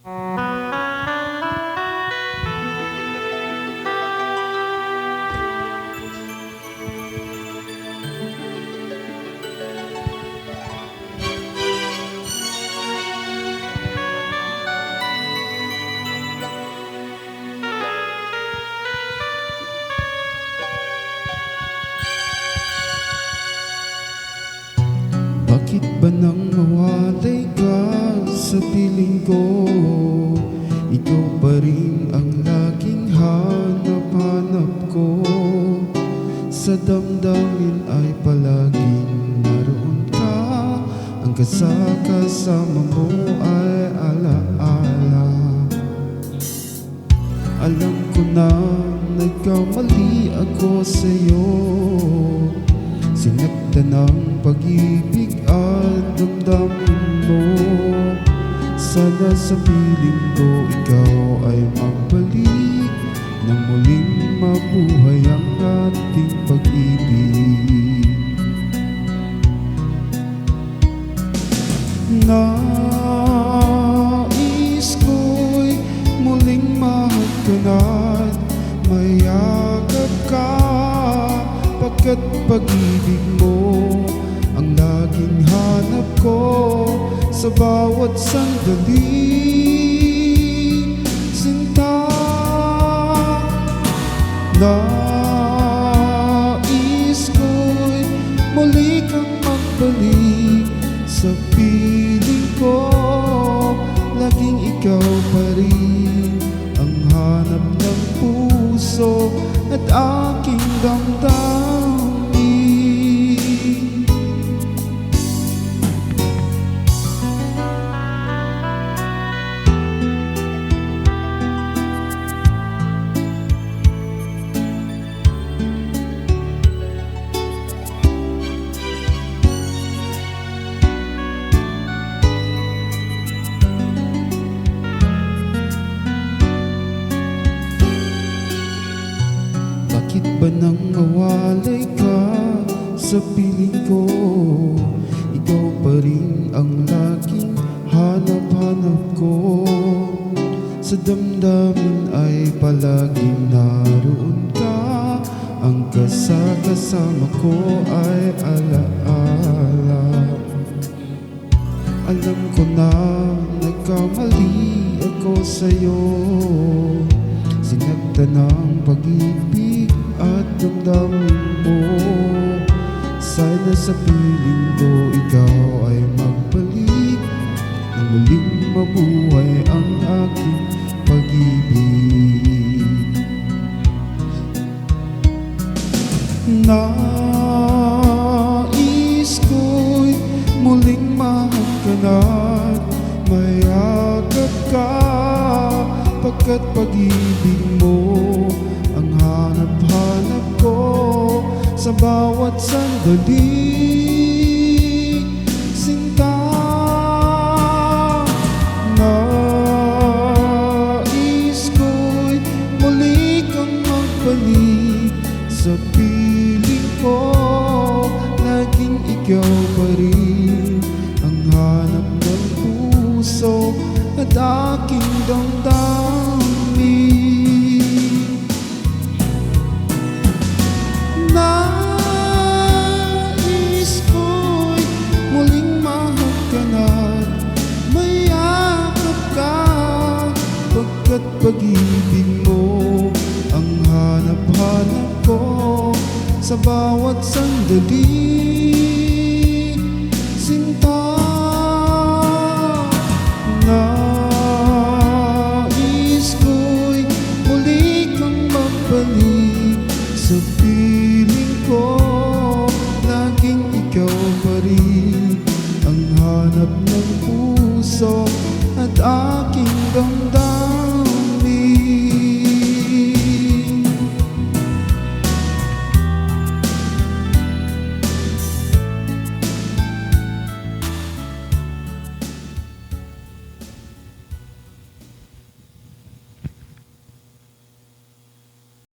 Bakit ba nang mawalay ka sa piling ko? Ikaw pa rin ang laging hanap-hanap ko. Sa damdamin ay palaging naroon ka. Ang kasama mo ay alaala. Alam ko na nagkamali ako sa'yo. Sinaktan ng pag-ibig at damdamin mo. Sana sa piling ko ikaw ay magbalik, nang muling mabuhay ang ating pag-ibig. Nais ko'y muling mahagkanat, mayagap ka, pagkat pag-ibig mo ang laging hanap ko sa bawat sandali. Sinta, nais ko'y muli kang magbalik sa piling ko. Laging ikaw pa rin ang hanap ng puso at aking damdamin. Bakit ba nang mawalay ka sa piling ko? Ikaw pa rin ang laging hanap-hanap ko. Sa damdamin ay palaging naroon ka. Ang kasama ko ay alaala. Alam ko na nagkamali ako sa'yo. Sinaktan ng pag-ibig at damdamin mo. Sana sa piling ko ikaw ay magbalik, nang muling mabuhay ang aking pag-ibig. Nais ko'y muling mahagkanat, mayagap ka, pagkat pag-ibig mo ang hanap-hanap ko sa bawat sandali. Sinta, nais ko'y muli kang magbalik sa piling ko. Laging ikaw pa rin ang hanap ng puso at aking damdamin. Nais ko'y muling mahagkanat, mayakap ka, pagkat pag-ibig mo ang hanap-hanap ko sa bawat sandali. Sinta, nais ko'y muli kang magbalik sa piling ko. Laging ikaw pa rin ang hanap ng puso at